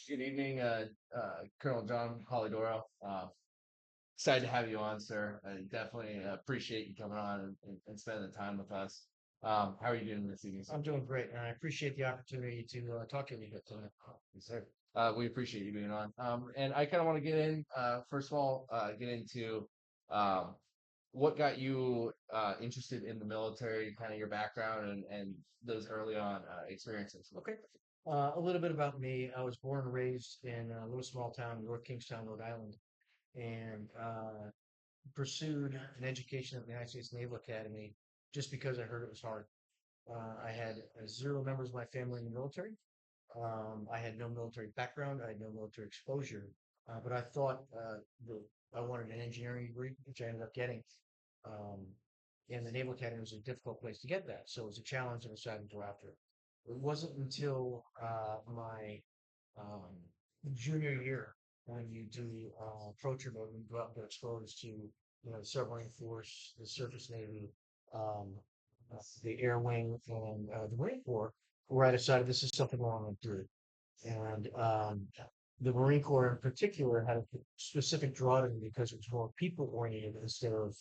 Good evening, Colonel John Polidoro. Excited to have you on, sir. I definitely appreciate you coming on and spending the time with us. How are you doing this evening, sir? I'm doing great, and I appreciate the opportunity to talk to you a little bit tonight. Yes, sir. We appreciate you being on. And I kind of want to get in, first of all, get into um, what got you interested in the military, kind of your background and those early on experiences. Okay. A little bit about me. I was born and raised in a little small town, North Kingstown, Rhode Island, and pursued an education at the United States Naval Academy just because I heard it was hard. I had zero members of my family in the military. I had no military background. I had no military exposure, but I thought I wanted an engineering degree, which I ended up getting. Um, and the Naval Academy was a difficult place to get that, so it was a challenge and I decided to go after it. It wasn't until my um, junior year when you do approach mode and go out and get exposed to the submarine force, the surface navy, um, the air wing, and the Marine Corps, where I decided this is something I want to do. And the Marine Corps in particular had a specific draw to me because it was more people oriented instead of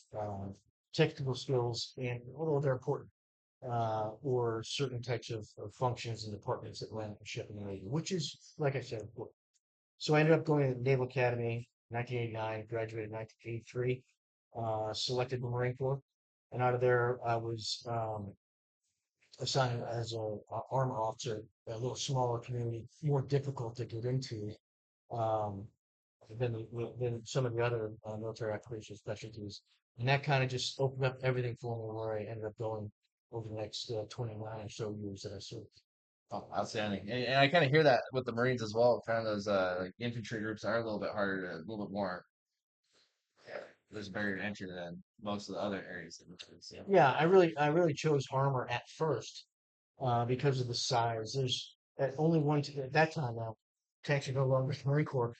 technical skills, and although they're important, or certain types of functions and departments that land ship in the Navy, which is, like I said, important. So I ended up going to the Naval Academy in 1989, graduated in 1983, selected the Marine Corps, and out of there I was assigned as a armor officer, a little smaller community, more difficult to get into um, than some of the other military application specialties. And that kind of just opened up everything for me where I ended up going over the next 29 or so years that I served. Oh, outstanding. And I kind of hear that with the Marines as well. Kind of those like infantry groups are a little bit harder to, a little bit more. Yeah, there's a barrier to entry than most of the other areas. Yeah. Yeah, I really chose armor at first because of the size. There's only at that time now. Tanks are no longer in the Marine Corps.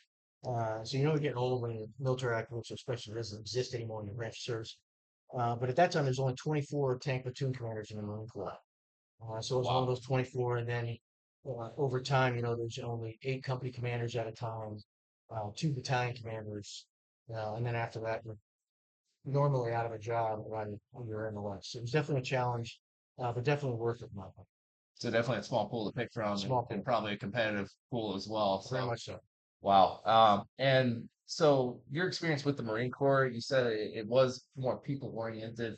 So you know you're getting old when your military activity, especially doesn't exist anymore in your branch of service. But at that time, there's only 24 tank platoon commanders in the Marine Corps. So it was one of Wow. those 24, and then over time, there's only 8 company commanders at a time, 2 battalion commanders, and then after that, you're normally out of a job when you're in the West. So it was definitely a challenge, but definitely worth it in my opinion. So definitely a small pool to pick from Small and pool, probably a competitive pool as well. very So much so. wow. And so your experience with the Marine Corps, you said it was more people oriented.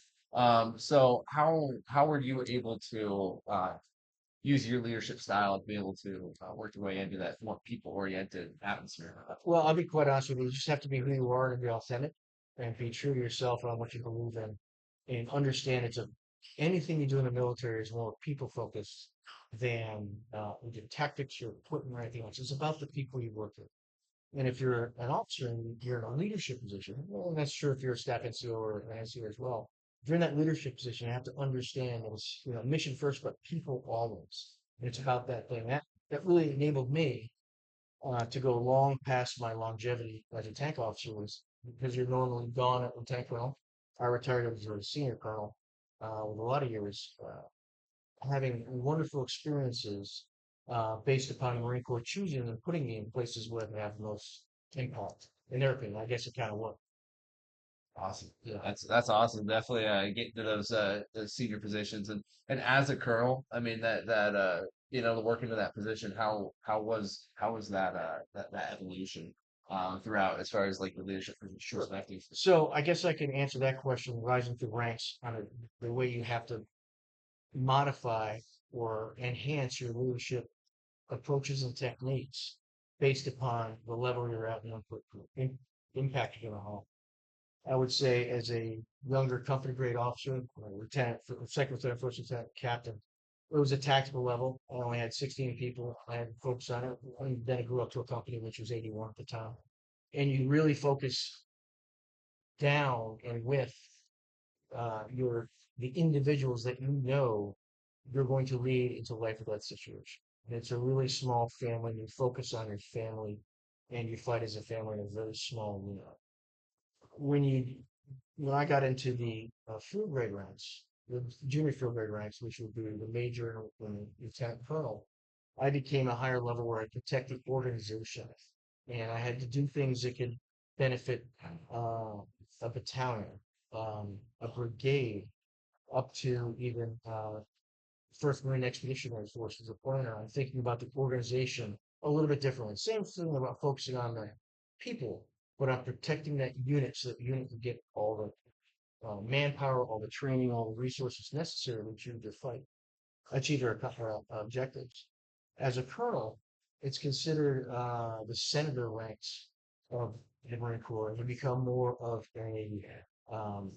So how were you able to use your leadership style to be able to work your way into that more people oriented atmosphere? Well, I'll be quite honest with you. You just have to be who you are and be authentic and be true to yourself on what you believe in and understand anything you do in the military is more people focused than your tactics, your equipment, or anything else. It's about the people you work with. And if you're an officer and you're in a leadership position, well, that's true if you're a staff NCO or an NCO as well. If you're in that leadership position, you have to understand that it's mission first, but people always. And it's about that thing. That really enabled me to go long past my longevity as a tank officer was because you're normally gone at lieutenant colonel. I retired as a senior colonel with a lot of years having wonderful experiences based upon the Marine Corps choosing and putting me in places where they have the most impact. In their opinion, I guess it kind of worked. Awesome. Yeah. That's awesome. Definitely get to those senior positions and as a colonel, I mean to work into that position, how was that evolution throughout as far as like the leadership Sure. perspective? So I guess I can answer that question rising through ranks on the way you have to modify or enhance your leadership approaches and techniques based upon the level you're at and impact you're going to have. I would say as a younger company grade officer, lieutenant, second lieutenant, first lieutenant, captain, it was a tactical level. I only had 16 people. I had to focus on it. And then I grew up to a company which was 81 at the time. And you really focus down and with your the individuals that you know you're going to lead into life or death situation. And it's a really small family. You focus on your family and you fight as a family in a very small unit. When you when I got into the field grade ranks, the junior field grade ranks, which would be the major and lieutenant colonel, I became a higher level where I protect the organization, and I had to do things that could benefit a battalion, a brigade, up to even First Marine Expeditionary Force as a planner. I'm thinking about the organization a little bit differently. Same thing about focusing on the people, but on protecting that unit so that the unit can get all the manpower, all the training, all the resources necessary to achieve their fight, achieve their objectives. As a colonel, it's considered the senator ranks of the Marine Corps. You become more of a um,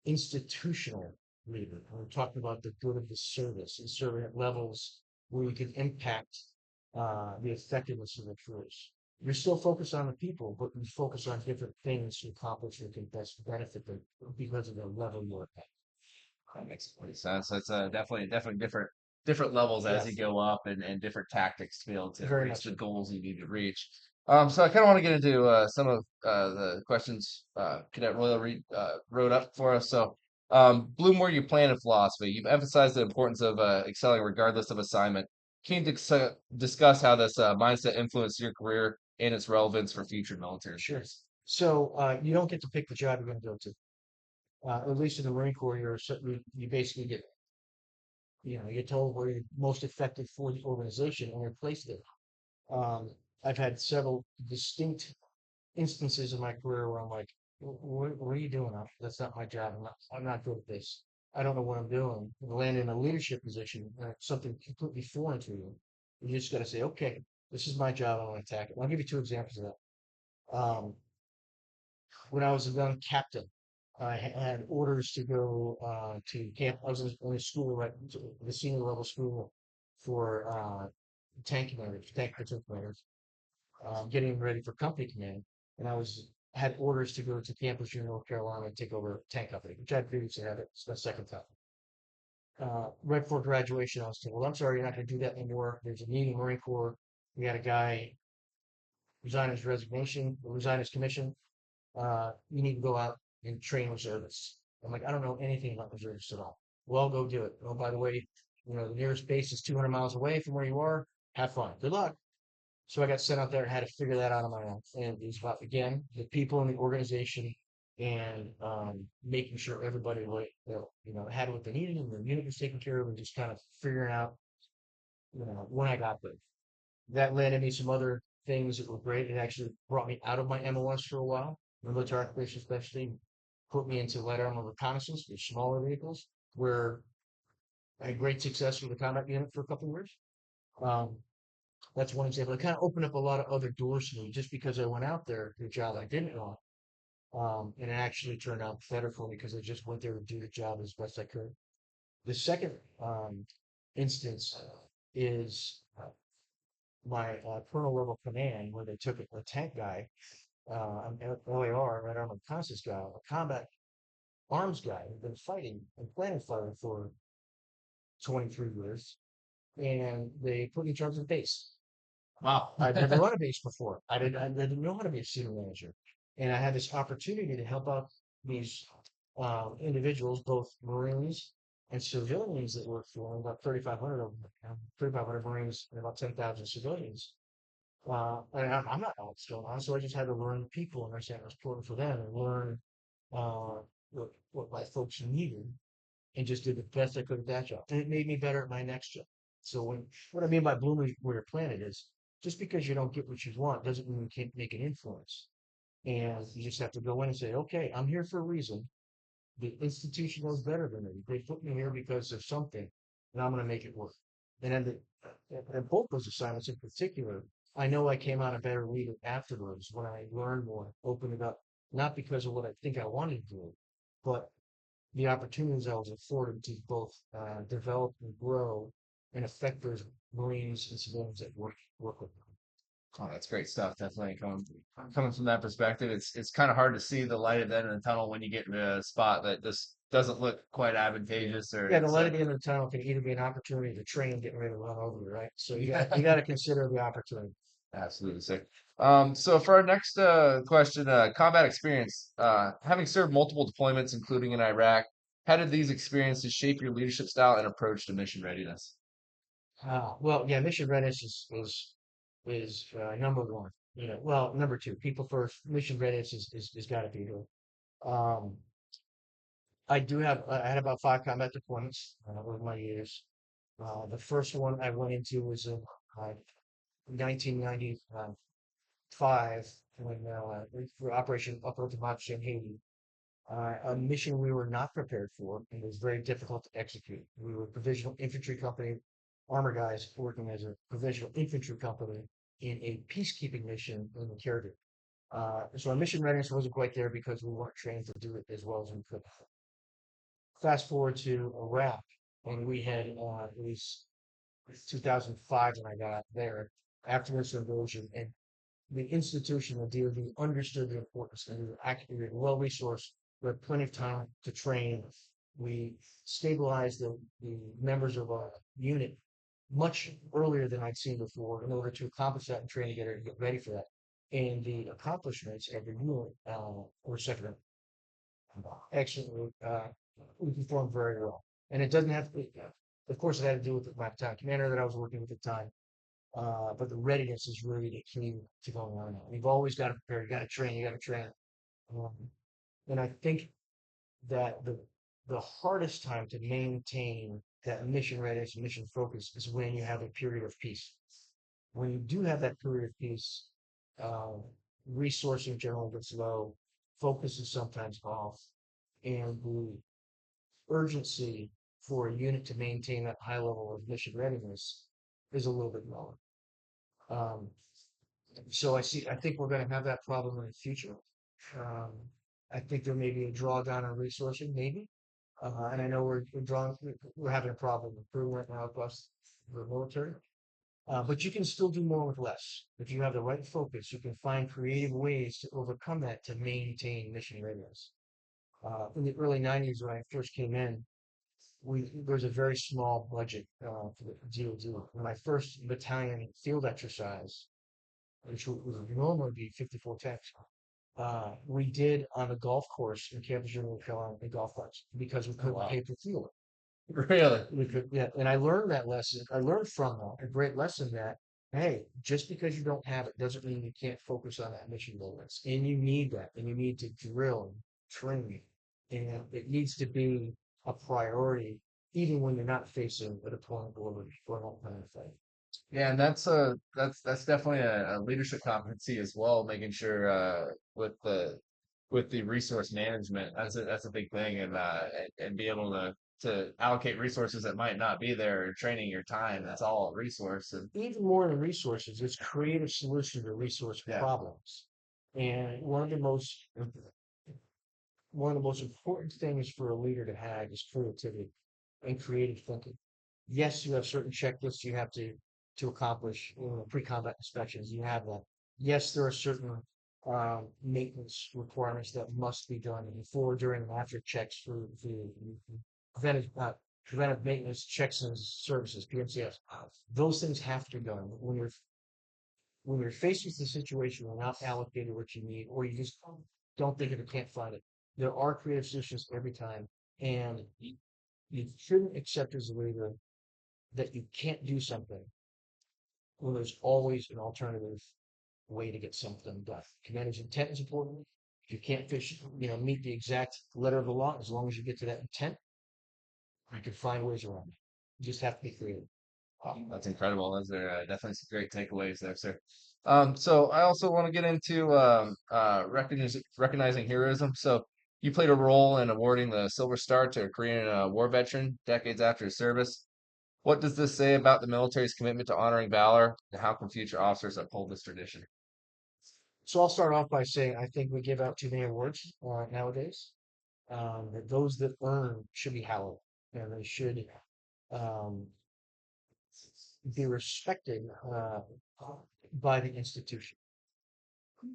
institutional leader. We're talking about the good of the service and serving at levels where you can impact the effectiveness of the troops. You're still focused on the people, but you focus on different things to accomplish what can best benefit them because of the level you're at. That makes complete sense. That's definitely different levels as you Yes, go up and different tactics to be able to very reach much the so. goals you need to reach. So I kind of want to get into some of the questions Cadet Royal wrote up for us. So, Bloom, where you plan in philosophy, you've emphasized the importance of excelling regardless of assignment. Can you discuss how this mindset influenced your career and its relevance for future military Sure. careers? So you don't get to pick the job you're going to go to. At least in the Marine Corps, you basically get you're told where you're most effective for the organization and you're placed there. Um, I've had several distinct instances in my career where I'm like, what are you doing? That's not my job. I'm not good at this. I don't know what I'm doing. You land in a leadership position, something completely foreign to you. You just got to say, okay, this is my job. I want to attack it. I'll give you two examples of that. When I was a young captain, I had orders to go to camp. I was in a school, right, the senior level school for tank commanders, tank platoon commanders, getting ready for company command. And had orders to go to Camp Lejeune, North Carolina, and take over a tank company, which I previously had. It's my second time. Right before graduation, I was told, "Well, I'm sorry, you're not going to do that anymore. There's a need in the Marine Corps. We had a guy resign his commission. You need to go out and train reservists." I'm like, I don't know anything about reservists at all. Well, go do it. Oh, by the way, the nearest base is 200 miles away from where you are. Have fun. Good luck. So I got sent out there and had to figure that out on my own. And it was about, again, the people in the organization and making sure everybody had what they needed and their unit was taken care of and just kind of figuring out, when I got there. That landed me some other things that were great. It actually brought me out of my MOS for a while. Military operation especially put me into light armor reconnaissance with smaller vehicles, where I had great success with the combat unit for a couple of years. Um, that's one example. It kind of opened up a lot of other doors to me just because I went out there to a job I didn't want. And it actually turned out better for me because I just went there to do the job as best I could. The second instance is my colonel level command, where they took a tank guy, an OAR, right armored reconnaissance guy, a combat arms guy who'd been fighting and planning fighting for 23 years, and they put me in charge of the base. Wow. I'd never run a base before. I didn't know how to be a senior manager. And I had this opportunity to help out these individuals, both Marines and civilians that worked for them, about 3,500 of them, 3,500 Marines and about 10,000 civilians. And I'm not know what's going on, so I just had to learn the people and understand what's important for them and learn what my folks needed and just did the best I could at that job. And it made me better at my next job. So what I mean by blooming where you're planted is just because you don't get what you want doesn't mean you can't make an influence. And you just have to go in and say, okay, I'm here for a reason. The institution knows better than me. They put me here because of something, and I'm going to make it work. And then and both those assignments in particular, I know I came out a better leader afterwards when I learned more, opened it up, not because of what I think I wanted to do, but the opportunities I was afforded to both develop and grow and affect those Marines and civilians that work with them. Oh, that's great stuff. Definitely coming from that perspective, it's kind of hard to see the light at the end of the tunnel when you get in a spot that just doesn't look quite advantageous, or Yeah, the it's light at the end of the tunnel can either be an opportunity to train, getting ready to run over you, right? So you got to consider the opportunity. absolutely sick. So for our next question, combat experience, having served multiple deployments, including in Iraq, how did these experiences shape your leadership style and approach to mission readiness? Well, yeah, mission readiness is number one. You know, well, number two, people first. Mission readiness is got to be here. Um, I had about five combat deployments over my years. The first one I went into was in 1995 when for Operation Upload Democracy in Haiti. A mission we were not prepared for and was very difficult to execute. We were a provisional infantry company, armor guys working as a provisional infantry company in a peacekeeping mission in the Caribbean. So our mission readiness wasn't quite there because we weren't trained to do it as well as we could. Fast forward to Iraq, and we had it was 2005 when I got there after this invasion, and the institution, the DoD, understood the importance, and we were actually well resourced. We had plenty of time to train. We stabilized the members of our unit much earlier than I'd seen before in order to accomplish that and train together and get ready for that. And the accomplishments of the unit were second. Excellent. We performed very well. And it doesn't have to be, of course, it had to do with my battalion commander that I was working with at the time. But the readiness is really the key to going on. You've always got to prepare. You got to train. You got to train. Um, and I think that the hardest time to maintain that mission readiness, mission focus, is when you have a period of peace. When you do have that period of peace, uh, resourcing generally gets low, focus is sometimes off, and the urgency for a unit to maintain that high level of mission readiness is a little bit lower. Um, so I think we're going to have that problem in the future. Um, I think there may be a drawdown on resourcing, maybe. And I know we're having a problem with crew right now across the military. But you can still do more with less. If you have the right focus, you can find creative ways to overcome that to maintain mission readiness. In the early 90s, when I first came in, there was a very small budget for the DoD. When my first battalion field exercise, which would normally be 54 tanks, we did on a golf course in Camp North Carolina, a golf course, because we Oh, couldn't wow. pay for fuel. Really? We could, yeah. And I learned that lesson. I learned from that, a great lesson that, hey, just because you don't have it doesn't mean you can't focus on that mission goals. And you need that. And you need to drill, train, and it needs to be a priority, even when you're not facing a deployment or that kind of thing. Yeah, and that's definitely a leadership competency as well, making sure with the resource management, that's a big thing, and be able to allocate resources that might not be there, training your time, that's all a resource. And Even more than resources, it's creative solutions to resource yeah, problems. And one of the most important things for a leader to have is creativity and creative thinking. Yes, you have certain checklists you have to accomplish, pre-combat inspections. You have that. Yes, there are certain maintenance requirements that must be done before, during, and after checks for the preventive preventive maintenance checks and services (PMCS). Those things have to be done when you're faced with the situation, you're not allocated what you need, or you just don't think of it, can't find it. There are creative solutions every time, and you shouldn't accept as a leader that you can't do something when there's always an alternative way to get something done. Commander's intent is important. If you can't meet the exact letter of the law, as long as you get to that intent, you can find ways around it. You just have to be creative. wow, that's incredible. Those are definitely some great takeaways there, sir. So I also want to get into recognizing heroism. So you played a role in awarding the Silver Star to a Korean war veteran decades after his service. What does this say about the military's commitment to honoring valor, and how can future officers uphold this tradition? So I'll start off by saying I think we give out too many awards nowadays. That those that earn should be hallowed, and they should um, be respected by the institution.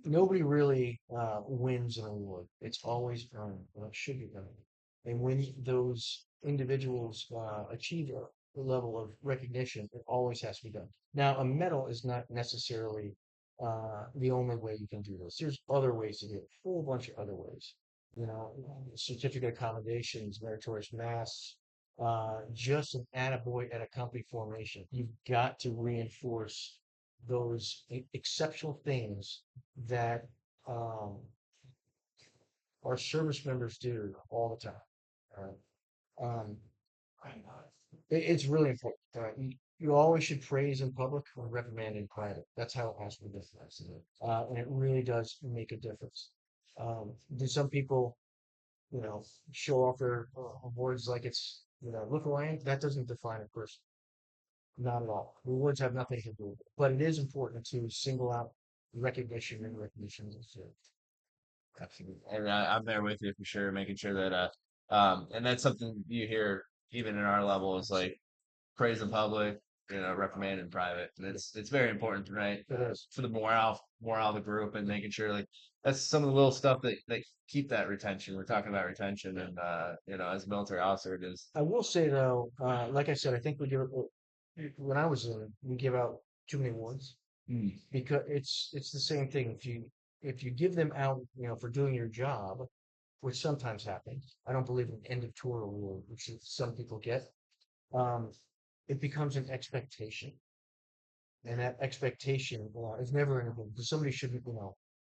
Nobody really wins an award. It's always earned, or it should be earned. And when those individuals achieve a level of recognition, it always has to be done. Now, a medal is not necessarily the only way you can do this. There's other ways to do it, a whole bunch of other ways. Certificate accommodations, meritorious mass, just an attaboy at a company formation. You've got to reinforce those exceptional things that um, our service members do all the time. Um, it's really important. You always should praise in public or reprimand in private. That's how it has to be done. And it really does make a difference. Do some people, show off their awards like it's, look who I am? That doesn't define a person. Not at all. Rewards have nothing to do with it. But it is important to single out recognition and recognition. Absolutely. And I'm there with you for sure, making sure that, and that's something you hear even in our level is like praise in public, reprimand in private. And it's very important, right? It is. For the morale of the group and making sure like that's some of the little stuff that keep that retention. We're talking about retention and as a military officer it is. I will say though, like I said, I think when I was in, we give out too many awards Mm. because it's the same thing. If you give them out, for doing your job, which sometimes happens, I don't believe in end of tour award, which some people get. Um, it becomes an expectation, and that expectation is never anything. Because somebody shouldn't,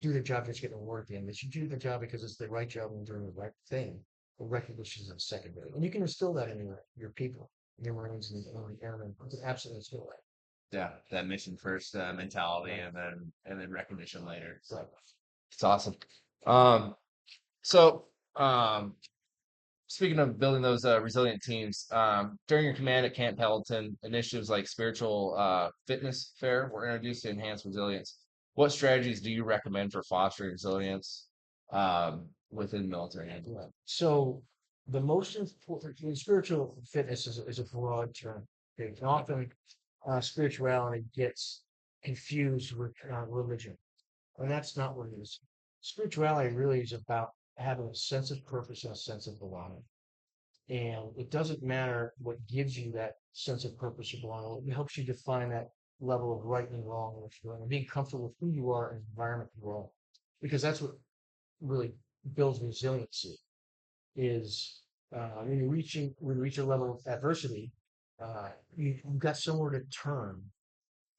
do their job just get an award at the end. They should do the job because it's the right job and doing the right thing. The recognition is secondary, and you can instill that in your people, your Marines and the airmen. You can absolutely instill that. Yeah, that mission first mentality Right. and then recognition later. Right. It's awesome. Um, so speaking of building those resilient teams, during your command at Camp Pendleton, initiatives like spiritual fitness fair were introduced to enhance resilience. What strategies do you recommend for fostering resilience within military? Right. So the most important spiritual fitness is a broad term. Okay? And often spirituality gets confused with religion, and that's not what it is. Spirituality really is about having a sense of purpose and a sense of belonging. And it doesn't matter what gives you that sense of purpose or belonging. It helps you define that level of right and wrong in what you're doing and being comfortable with who you are and the environment you are. Because that's what really builds resiliency is when you reach a level of adversity, you've got somewhere to turn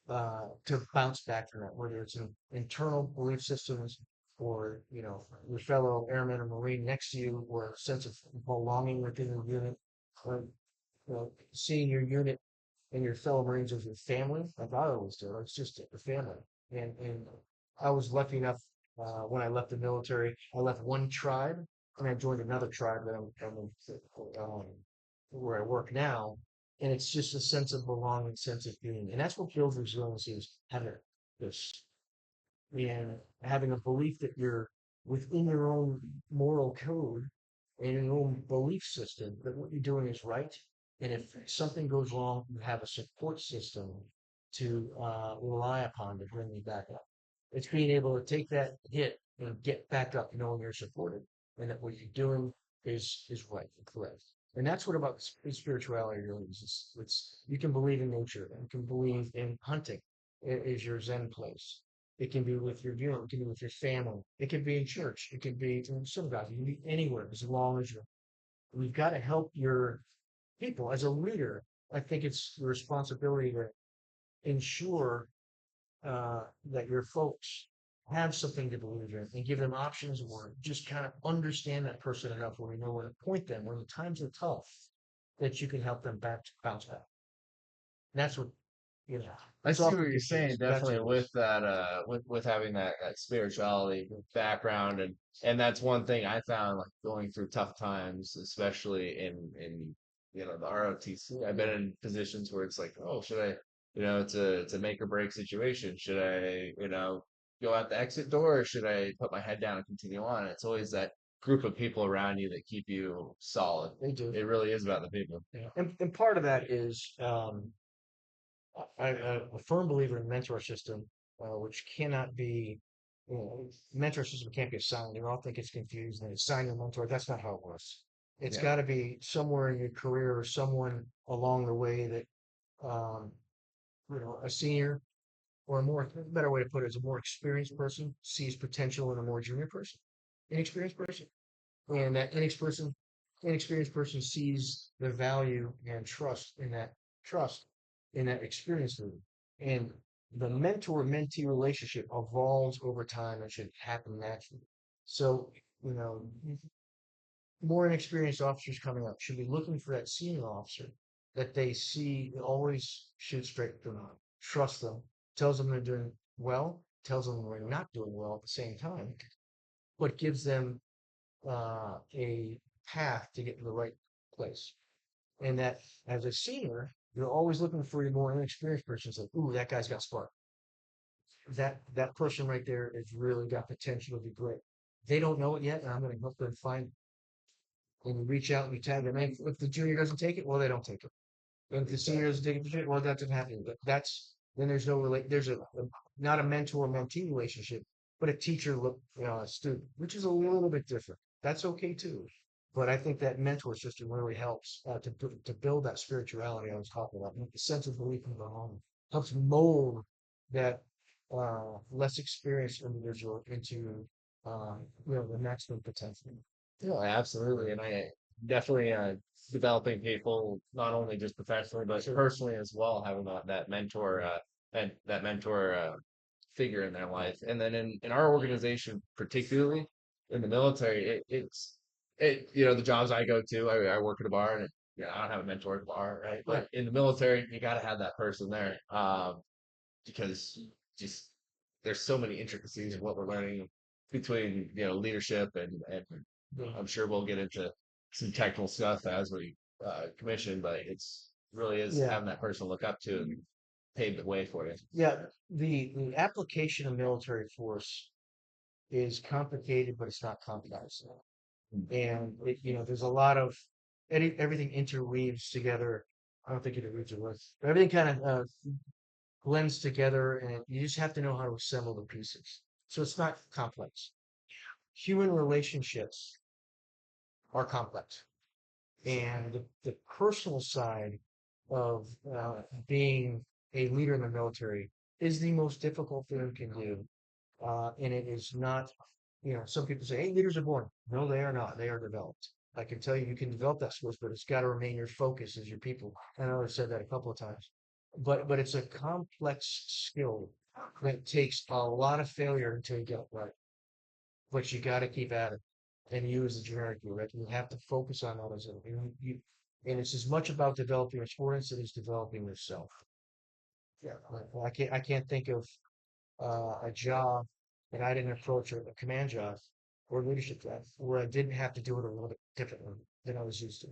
to bounce back from that, whether it's in internal belief systems or your fellow airman or marine next to you, or a sense of belonging within the unit, or seeing your unit and your fellow Marines as your family, like I always do. It's just a family. And I was lucky enough when I left the military, I left one tribe and I joined another tribe that um, where I work now. And it's just a sense of belonging, sense of being. And that's what builds resiliency is having this and having a belief that you're within your own moral code and your own belief system that what you're doing is right. And if something goes wrong, you have a support system to rely upon to bring you back up. It's being able to take that hit and get back up, knowing you're supported, and that what you're doing is right and correct. And that's what about spirituality really is. You can believe in nature, you can believe in hunting is your Zen place. It can be with your unit, it can be with your family, it can be in church, it can be in synagogue, it can be anywhere as long as we've got to help your people as a leader. I think it's your responsibility to ensure that your folks have something to believe in and give them options or just kind of understand that person enough where we know where to point them when the times are tough, that you can help them bounce back. And that's what, you know, I it's see often what you're saying, confused. That's definitely what it with is. that with having that spirituality background and that's one thing I found like going through tough times, especially in the ROTC. I've been Yeah. in positions where it's like, oh, should I, it's a make or break situation. Should I, go out the exit door or should I put my head down and continue on? It's always that group of people around you that keep you solid. They do. It really is about the people. Yeah. And part of that is I'm a firm believer in mentor system, which cannot be, mentor system can't be assigned. You often gets confused and assign your mentor. That's not how it works. It's Yeah. got to be somewhere in your career or someone along the way that, um, a senior or a more better way to put it is a more experienced person sees potential in a more junior person, inexperienced person, and that inexperienced person inexperienced person sees the value and trust in that experience level. And the mentor-mentee relationship evolves over time and should happen naturally. So, you know, more inexperienced officers coming up should be looking for that senior officer that they see always shoots straight through them, trust them, tells them they're doing well, tells them they're not doing well at the same time, but gives them a path to get to the right place. And that as a senior, you're always looking for your more inexperienced person. It's like, ooh, that guy's got spark. That person right there has really got potential to be great. They don't know it yet, and I'm going to help them find and you reach out and you tag them. And if the junior doesn't take it, well, they don't take it. And if the senior doesn't take it, well, that doesn't happen. But that's then there's no there's not a mentor mentee relationship, but a teacher student, which is a little bit different. That's okay too. But I think that mentor system really helps to build that spirituality I was talking about, the sense of belief in the home, helps mold that less experienced individual into the maximum potential. Yeah, absolutely. And I definitely developing people not only just professionally but Sure. personally as well, having that mentor that mentor figure in their life. And then in our organization, particularly in the military, the jobs I go to, I work at a bar and I don't have a mentor at the bar, right? Yeah. But in the military, you got to have that person there. Because just there's so many intricacies of what we're learning between leadership and I'm sure we'll get into some technical stuff as we commission, but it's really is Yeah. having that person to look up to and pave the way for you. Yeah, the application of military force is complicated, but it's not complex. And there's a lot of everything interweaves together. I don't think interweaves are words. But everything kind of blends together, and you just have to know how to assemble the pieces. So it's not complex. Human relationships are complex, and the personal side of being a leader in the military is the most difficult thing you can do. And it is not, some people say, hey, leaders are born. No, they are not. They are developed. I can tell you, you can develop that skills, but it's got to remain your focus as your people. I know I've said that a couple of times, but it's a complex skill that takes a lot of failure until you get it right. But you got to keep at it. And you as a generic, right? You have to focus on that as and it's as much about developing your sports as it is developing yourself. Yeah. I can't think of a job that I didn't approach a command job or leadership job where I didn't have to do it a little bit differently than I was used to.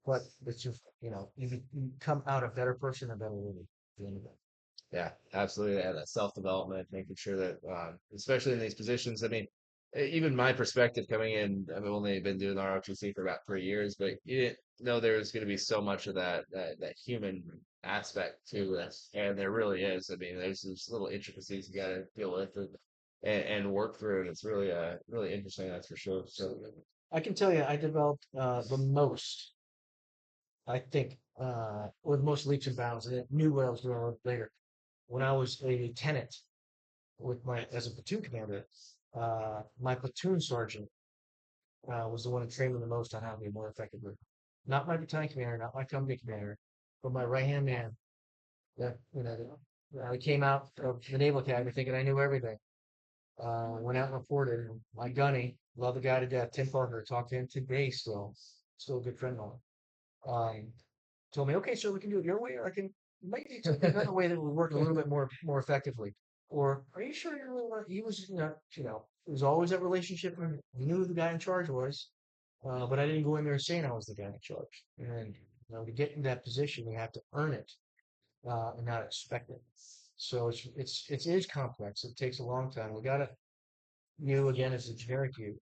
But it's just, you come out a better person, a better leader at the end of it. Yeah, absolutely. Yeah, that self development, making sure that, especially in these positions, I mean, even my perspective coming in, I've only been doing ROTC for about 3 years, but you didn't know there was going to be so much of that human aspect to this, and there really is. I mean, there's these little intricacies you got to deal with and work through, and it's really really interesting, that's for sure. So, I can tell you, I developed the most, I think, with most leaps and bounds, and knew what I was doing later. When I was a lieutenant as a platoon commander, my platoon sergeant was the one who trained me the most on how to be more effective. Not my battalion commander, not my company commander, but my right hand man. That I came out of the Naval Academy thinking I knew everything. Went out and reported. And my gunny, love the guy to death, Tim Parker. Talked to him today still a good friend of mine. Told me, okay, sir, we can do it your way, or I can maybe take another way that would work a little bit more effectively. Or are you sure you really want? He was, it was always that relationship. And he knew who the guy in charge was, but I didn't go in there saying I was the guy in charge. And to get in that position, you have to earn it and not expect it. So it is complex. It takes a long time. We gotta you again as a generic you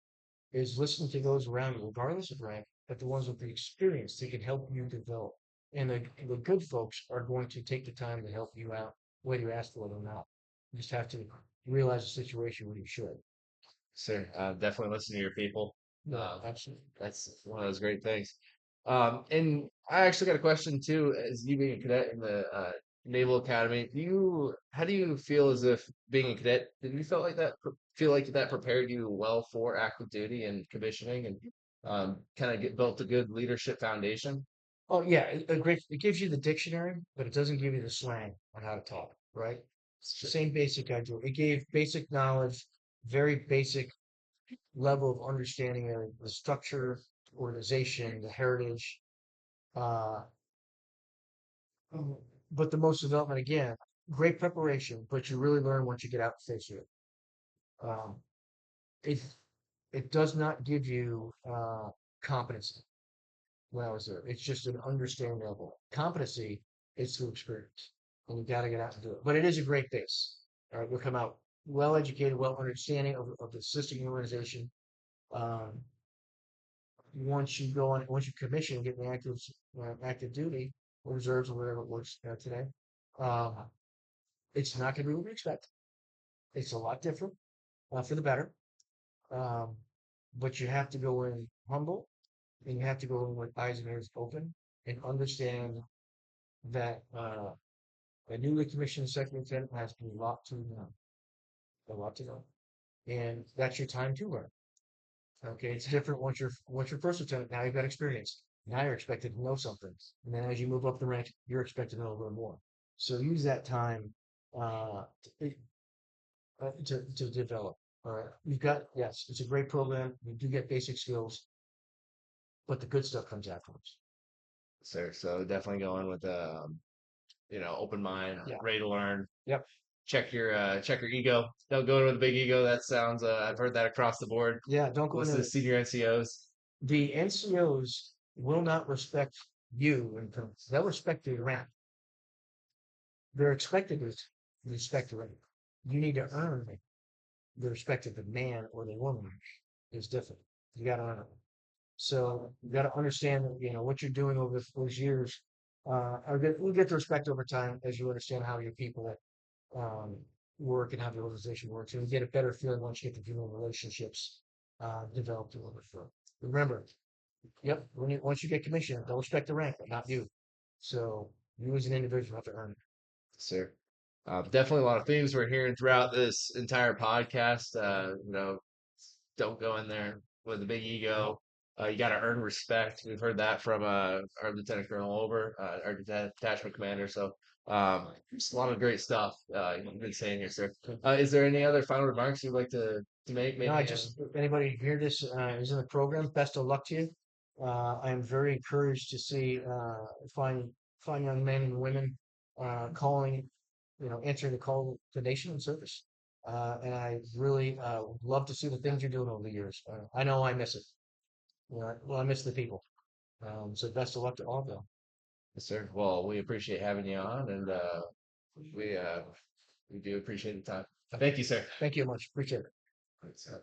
is listen to those around you, regardless of rank, but the ones with the experience that can help you develop. And the good folks are going to take the time to help you out, whether you ask for it or not. You just have to realize the situation where you should. sir, definitely listen to your people. No, absolutely. That's one of those great things. And I actually got a question too, as you being a cadet in the Naval Academy. How do you feel as if being a cadet, did you feel like that prepared you well for active duty and commissioning? And kind of get built a good leadership foundation. Oh yeah, a great. It gives you the dictionary, but it doesn't give you the slang on how to talk. Right? It's the same basic idea. It gave basic knowledge, very basic level of understanding of the structure, organization, the heritage. Uh, but the most development again, great preparation, but you really learn once you get out and face it. Um, it it does not give you competency when I was there. It's just an understanding level. Competency is through experience, and you got to get out and do it. But it is a great base. All right, you'll come out well educated, well understanding of the system and organization. Um, once you commission and get an active duty or reserves or whatever it works today, um, it's not going to be what we expect. It's a lot different for the better. Um, but you have to go in humble and you have to go in with eyes and ears open and understand that a newly commissioned second lieutenant has a lot to know, and that's your time to learn. Okay, it's different once you're first lieutenant. Now you've got experience. Now you're expected to know something, and then as you move up the ranks, you're expected to know a little more. So use that time uh, to develop. All right, you've got yes, it's a great program. You do get basic skills, but the good stuff comes afterwards. Sir. So definitely going with open mind, Yeah. ready to learn. Yep. Check your ego. Don't go in with a big ego. That sounds I've heard that across the board. Yeah. Don't go Listen to into senior NCOs. the NCOs will not respect you, and they'll respect the rank. They're expected to respect the rank. You need to earn the respect of the man or the woman is different. You got to earn it. So you got to understand that what you're doing over those years. You'll get the respect over time as you understand how your people um, work and how the organization works, and you get a better feeling once you get the human relationships developed a little bit further. Remember, yep, once you get commissioned, they'll respect the rank, but not you. So you as an individual have to earn it. Sir. Definitely a lot of themes we're hearing throughout this entire podcast. Don't go in there with a big ego. You got to earn respect. We've heard that from our Lieutenant Colonel Over, our detachment commander. So just a lot of great stuff you've been saying here, sir. Is there any other final remarks you'd like to make? No, I Maybe. just if anybody hear this is in the program. Best of luck to you. I am very encouraged to see find young men and women calling, answering the call to nation and service. And I really would love to see the things you're doing over the years. I know I miss it. Well, I miss the people. So best of luck to all of them. Yes, sir. Well, we appreciate having you on, and we uh, we do appreciate the time. Thank you, sir. Thank you much. Appreciate it. Thanks, sir.